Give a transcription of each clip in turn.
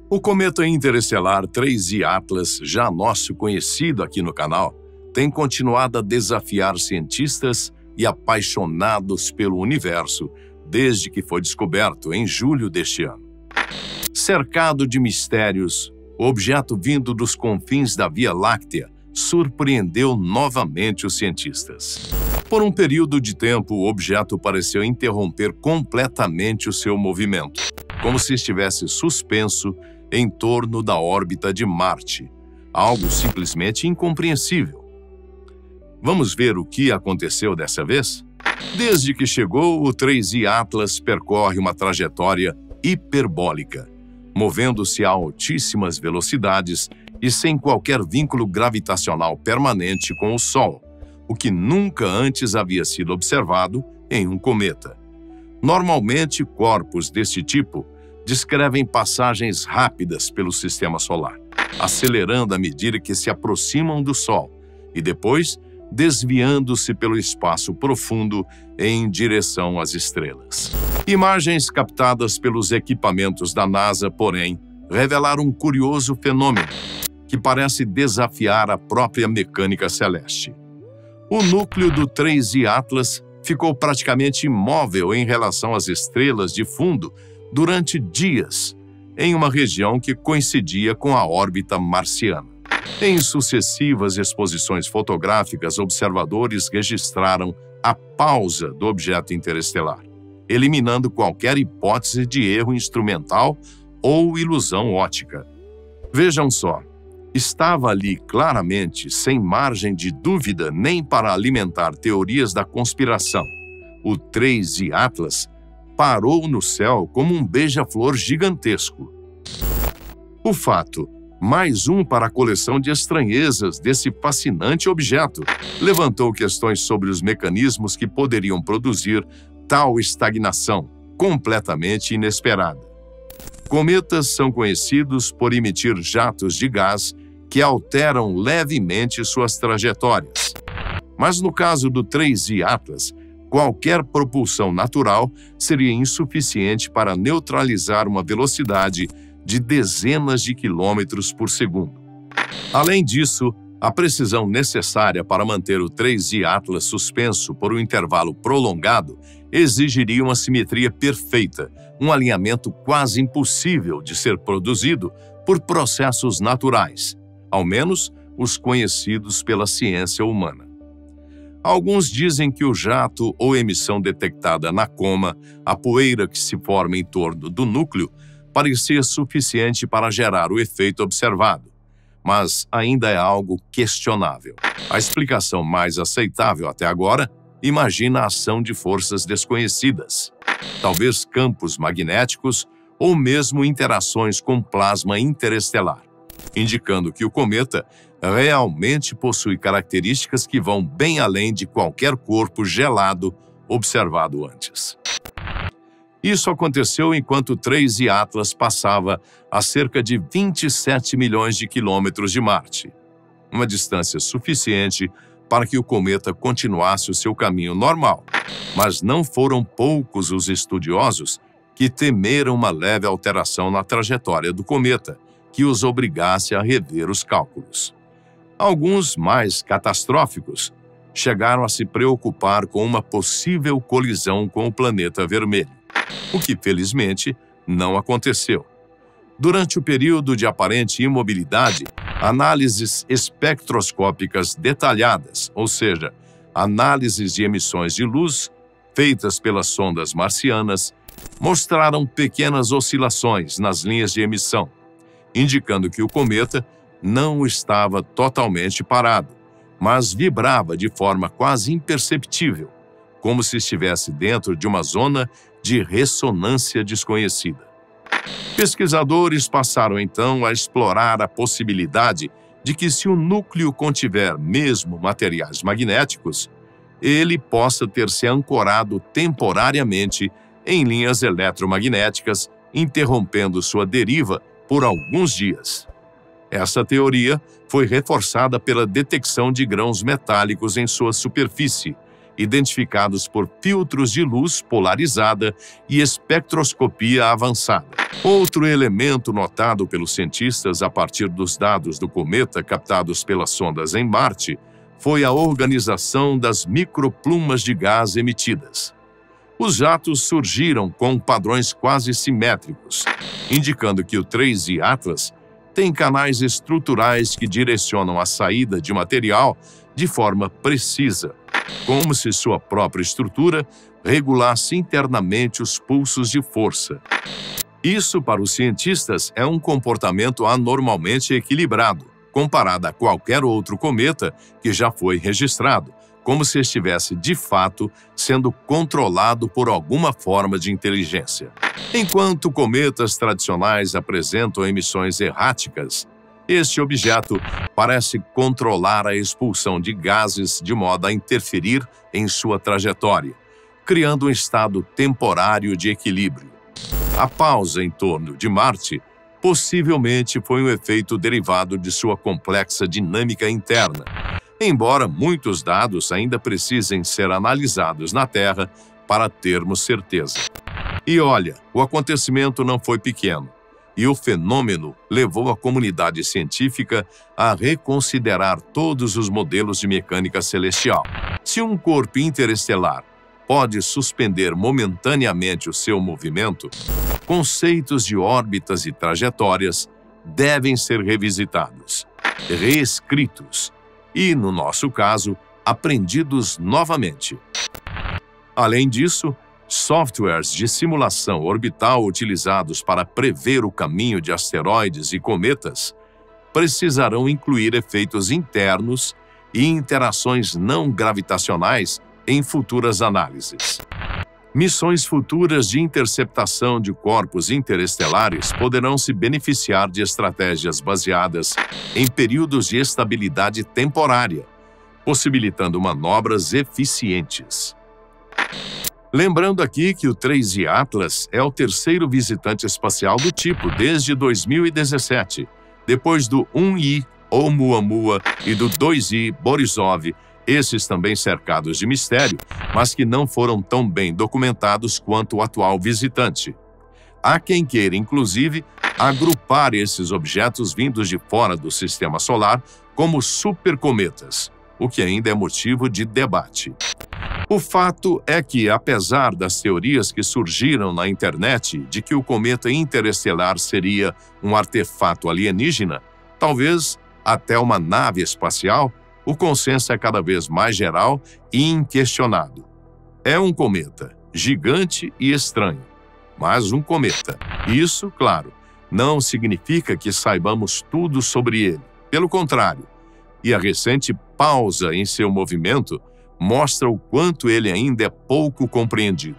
O cometa interestelar 3I Atlas, já nosso conhecido aqui no canal, tem continuado a desafiar cientistas e apaixonados pelo universo desde que foi descoberto em julho deste ano. Cercado de mistérios, o objeto vindo dos confins da Via Láctea surpreendeu novamente os cientistas. Por um período de tempo, o objeto pareceu interromper completamente o seu movimento, como se estivesse suspenso em torno da órbita de Marte, algo simplesmente incompreensível. Vamos ver o que aconteceu dessa vez? Desde que chegou, o 3I Atlas percorre uma trajetória hiperbólica, movendo-se a altíssimas velocidades e sem qualquer vínculo gravitacional permanente com o Sol, o que nunca antes havia sido observado em um cometa. Normalmente, corpos desse tipo descrevem passagens rápidas pelo sistema solar, acelerando à medida que se aproximam do Sol e depois desviando-se pelo espaço profundo em direção às estrelas. Imagens captadas pelos equipamentos da NASA, porém, revelaram um curioso fenômeno que parece desafiar a própria mecânica celeste. O núcleo do 3I Atlas ficou praticamente imóvel em relação às estrelas de fundo durante dias, em uma região que coincidia com a órbita marciana. Em sucessivas exposições fotográficas, observadores registraram a pausa do objeto interestelar, eliminando qualquer hipótese de erro instrumental ou ilusão óptica. Vejam só, estava ali claramente, sem margem de dúvida nem para alimentar teorias da conspiração. O 3I Atlas parou no céu como um beija-flor gigantesco. O fato, mais um para a coleção de estranhezas desse fascinante objeto, levantou questões sobre os mecanismos que poderiam produzir tal estagnação completamente inesperada. Cometas são conhecidos por emitir jatos de gás que alteram levemente suas trajetórias. Mas no caso do 3I Atlas, qualquer propulsão natural seria insuficiente para neutralizar uma velocidade de dezenas de quilômetros por segundo. Além disso, a precisão necessária para manter o 3I Atlas suspenso por um intervalo prolongado exigiria uma simetria perfeita, um alinhamento quase impossível de ser produzido por processos naturais, ao menos os conhecidos pela ciência humana. Alguns dizem que o jato ou emissão detectada na coma, a poeira que se forma em torno do núcleo, parecia suficiente para gerar o efeito observado, mas ainda é algo questionável. A explicação mais aceitável até agora imagina a ação de forças desconhecidas, talvez campos magnéticos ou mesmo interações com plasma interestelar, indicando que o cometa realmente possui características que vão bem além de qualquer corpo gelado observado antes. Isso aconteceu enquanto o 3I Atlas passava a cerca de 27 milhões de quilômetros de Marte, uma distância suficiente para que o cometa continuasse o seu caminho normal, mas não foram poucos os estudiosos que temeram uma leve alteração na trajetória do cometa, que os obrigasse a rever os cálculos. Alguns mais catastróficos chegaram a se preocupar com uma possível colisão com o planeta vermelho, o que felizmente não aconteceu. Durante o período de aparente imobilidade, análises espectroscópicas detalhadas, ou seja, análises de emissões de luz feitas pelas sondas marcianas, mostraram pequenas oscilações nas linhas de emissão, indicando que o cometa não estava totalmente parado, mas vibrava de forma quase imperceptível, como se estivesse dentro de uma zona de ressonância desconhecida. Pesquisadores passaram então a explorar a possibilidade de que, se o núcleo contiver mesmo materiais magnéticos, ele possa ter se ancorado temporariamente em linhas eletromagnéticas, interrompendo sua deriva por alguns dias. Essa teoria foi reforçada pela detecção de grãos metálicos em sua superfície, identificados por filtros de luz polarizada e espectroscopia avançada. Outro elemento notado pelos cientistas a partir dos dados do cometa captados pelas sondas em Marte foi a organização das microplumas de gás emitidas. Os jatos surgiram com padrões quase simétricos, indicando que o 3I Atlas tem canais estruturais que direcionam a saída de material de forma precisa, como se sua própria estrutura regulasse internamente os pulsos de força. Isso, para os cientistas, é um comportamento anormalmente equilibrado, comparado a qualquer outro cometa que já foi registrado, como se estivesse, de fato, sendo controlado por alguma forma de inteligência. Enquanto cometas tradicionais apresentam emissões erráticas, este objeto parece controlar a expulsão de gases de modo a interferir em sua trajetória, criando um estado temporário de equilíbrio. A pausa em torno de Marte possivelmente foi um efeito derivado de sua complexa dinâmica interna, embora muitos dados ainda precisem ser analisados na Terra para termos certeza. E olha, o acontecimento não foi pequeno, e o fenômeno levou a comunidade científica a reconsiderar todos os modelos de mecânica celestial. Se um corpo interestelar pode suspender momentaneamente o seu movimento, conceitos de órbitas e trajetórias devem ser revisitados, reescritos e, no nosso caso, aprendidos novamente. Além disso, softwares de simulação orbital utilizados para prever o caminho de asteroides e cometas precisarão incluir efeitos internos e interações não gravitacionais em futuras análises. Missões futuras de interceptação de corpos interestelares poderão se beneficiar de estratégias baseadas em períodos de estabilidade temporária, possibilitando manobras eficientes. Lembrando aqui que o 3I Atlas é o terceiro visitante espacial do tipo desde 2017, depois do 1I Oumuamua e do 2I Borisov, esses também cercados de mistério, mas que não foram tão bem documentados quanto o atual visitante. Há quem queira, inclusive, agrupar esses objetos vindos de fora do sistema solar como supercometas, o que ainda é motivo de debate. O fato é que, apesar das teorias que surgiram na internet de que o cometa interestelar seria um artefato alienígena, talvez até uma nave espacial, o consenso é cada vez mais geral e inquestionado. É um cometa, gigante e estranho, mas um cometa. Isso, claro, não significa que saibamos tudo sobre ele. Pelo contrário, e a recente pausa em seu movimento mostra o quanto ele ainda é pouco compreendido.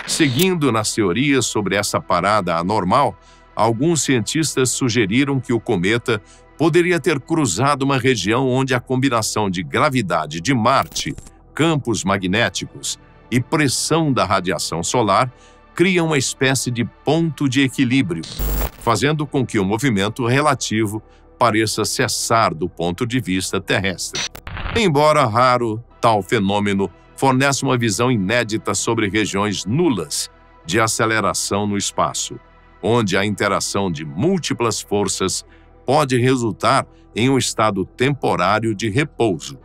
Seguindo nas teorias sobre essa parada anormal, alguns cientistas sugeriram que o cometa poderia ter cruzado uma região onde a combinação de gravidade de Marte, campos magnéticos e pressão da radiação solar cria uma espécie de ponto de equilíbrio, fazendo com que o movimento relativo pareça cessar do ponto de vista terrestre. Embora raro, tal fenômeno fornece uma visão inédita sobre regiões nulas de aceleração no espaço, onde a interação de múltiplas forças pode resultar em um estado temporário de repouso.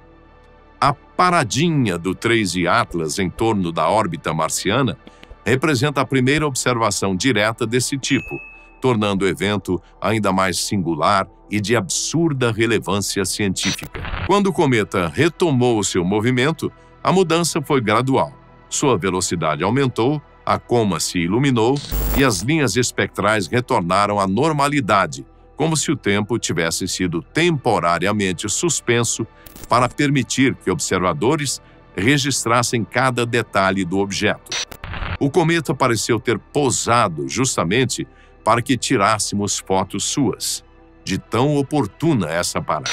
A paradinha do 3I Atlas em torno da órbita marciana representa a primeira observação direta desse tipo, tornando o evento ainda mais singular e de absurda relevância científica. Quando o cometa retomou seu movimento, a mudança foi gradual. Sua velocidade aumentou, a coma se iluminou e as linhas espectrais retornaram à normalidade, como se o tempo tivesse sido temporariamente suspenso para permitir que observadores registrassem cada detalhe do objeto. O cometa pareceu ter pousado justamente para que tirássemos fotos suas, de tão oportuna essa parada.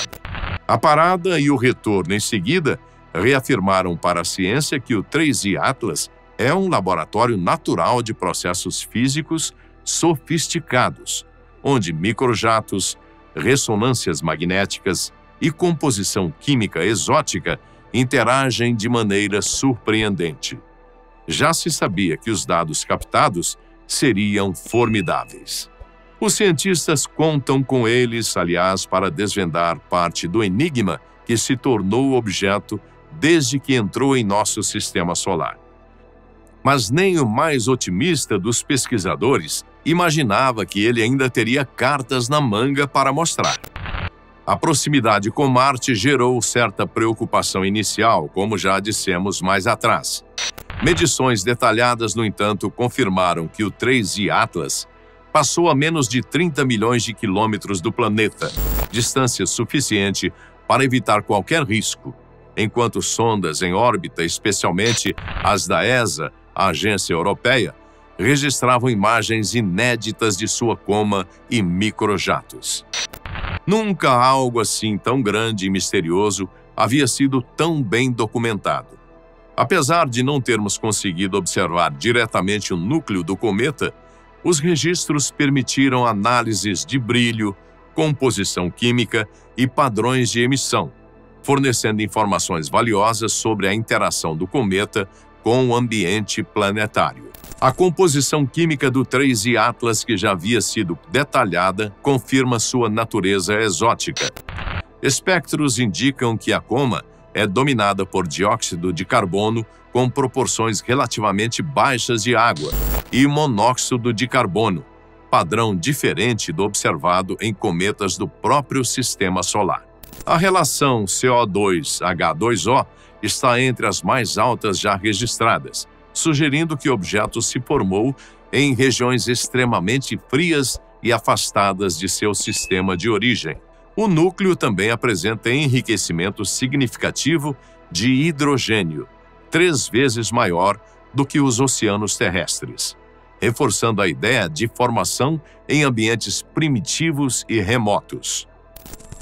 A parada e o retorno em seguida reafirmaram para a ciência que o 3I Atlas é um laboratório natural de processos físicos sofisticados, onde microjatos, ressonâncias magnéticas e composição química exótica interagem de maneira surpreendente. Já se sabia que os dados captados seriam formidáveis. Os cientistas contam com eles, aliás, para desvendar parte do enigma que se tornou o objeto desde que entrou em nosso sistema solar. Mas nem o mais otimista dos pesquisadores imaginava que ele ainda teria cartas na manga para mostrar. A proximidade com Marte gerou certa preocupação inicial, como já dissemos mais atrás. Medições detalhadas, no entanto, confirmaram que o 3I Atlas passou a menos de 30 milhões de quilômetros do planeta, distância suficiente para evitar qualquer risco, enquanto sondas em órbita, especialmente as da ESA, a Agência Europeia, registravam imagens inéditas de sua coma e microjatos. Nunca algo assim tão grande e misterioso havia sido tão bem documentado. Apesar de não termos conseguido observar diretamente o núcleo do cometa, os registros permitiram análises de brilho, composição química e padrões de emissão, fornecendo informações valiosas sobre a interação do cometa com o ambiente planetário. A composição química do 3I Atlas, que já havia sido detalhada, confirma sua natureza exótica. Espectros indicam que a coma é dominada por dióxido de carbono com proporções relativamente baixas de água e monóxido de carbono, padrão diferente do observado em cometas do próprio sistema solar. A relação CO2H2O está entre as mais altas já registradas, sugerindo que o objeto se formou em regiões extremamente frias e afastadas de seu sistema de origem. O núcleo também apresenta enriquecimento significativo de hidrogênio, 3 vezes maior do que os oceanos terrestres, reforçando a ideia de formação em ambientes primitivos e remotos.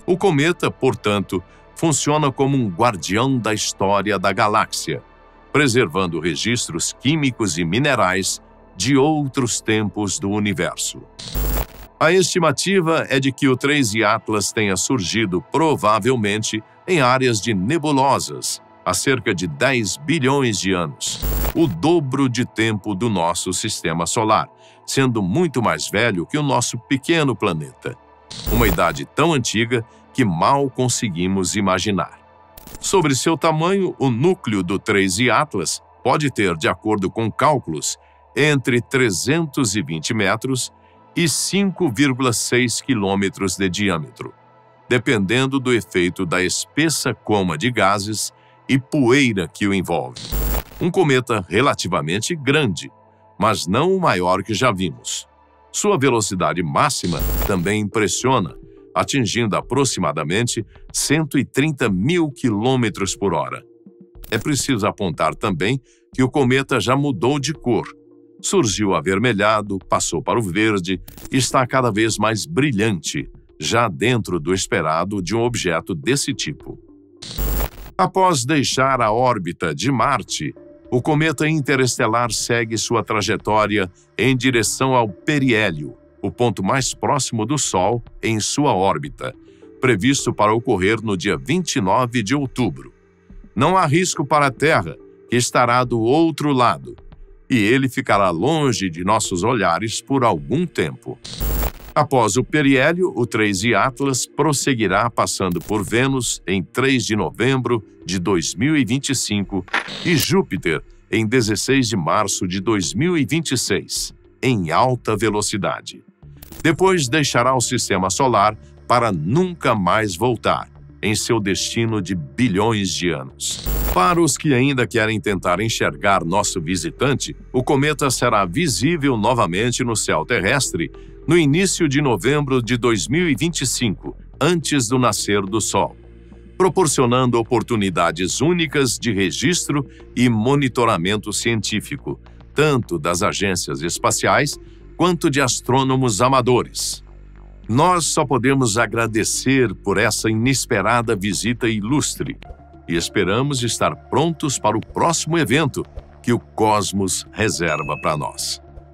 O cometa, portanto, funciona como um guardião da história da galáxia, preservando registros químicos e minerais de outros tempos do universo. A estimativa é de que o 3I Atlas tenha surgido provavelmente em áreas de nebulosas há cerca de 10 bilhões de anos, o dobro de tempo do nosso sistema solar, sendo muito mais velho que o nosso pequeno planeta. Uma idade tão antiga que mal conseguimos imaginar. Sobre seu tamanho, o núcleo do 3I Atlas pode ter, de acordo com cálculos, entre 320 metros e 5,6 quilômetros de diâmetro, dependendo do efeito da espessa coma de gases e poeira que o envolve. Um cometa relativamente grande, mas não o maior que já vimos. Sua velocidade máxima também impressiona, atingindo aproximadamente 130 mil quilômetros por hora. É preciso apontar também que o cometa já mudou de cor. Surgiu avermelhado, passou para o verde e está cada vez mais brilhante, já dentro do esperado de um objeto desse tipo. Após deixar a órbita de Marte, o cometa interestelar segue sua trajetória em direção ao periélio, o ponto mais próximo do Sol em sua órbita, previsto para ocorrer no dia 29 de outubro. Não há risco para a Terra, que estará do outro lado, e ele ficará longe de nossos olhares por algum tempo. Após o periélio, o 3I Atlas prosseguirá passando por Vênus em 3 de novembro de 2025 e Júpiter em 16 de março de 2026, em alta velocidade. Depois deixará o sistema solar para nunca mais voltar, em seu destino de bilhões de anos. Para os que ainda querem tentar enxergar nosso visitante, o cometa será visível novamente no céu terrestre no início de novembro de 2025, antes do nascer do Sol, proporcionando oportunidades únicas de registro e monitoramento científico, tanto das agências espaciais quanto de astrônomos amadores. Nós só podemos agradecer por essa inesperada visita ilustre e esperamos estar prontos para o próximo evento que o cosmos reserva para nós.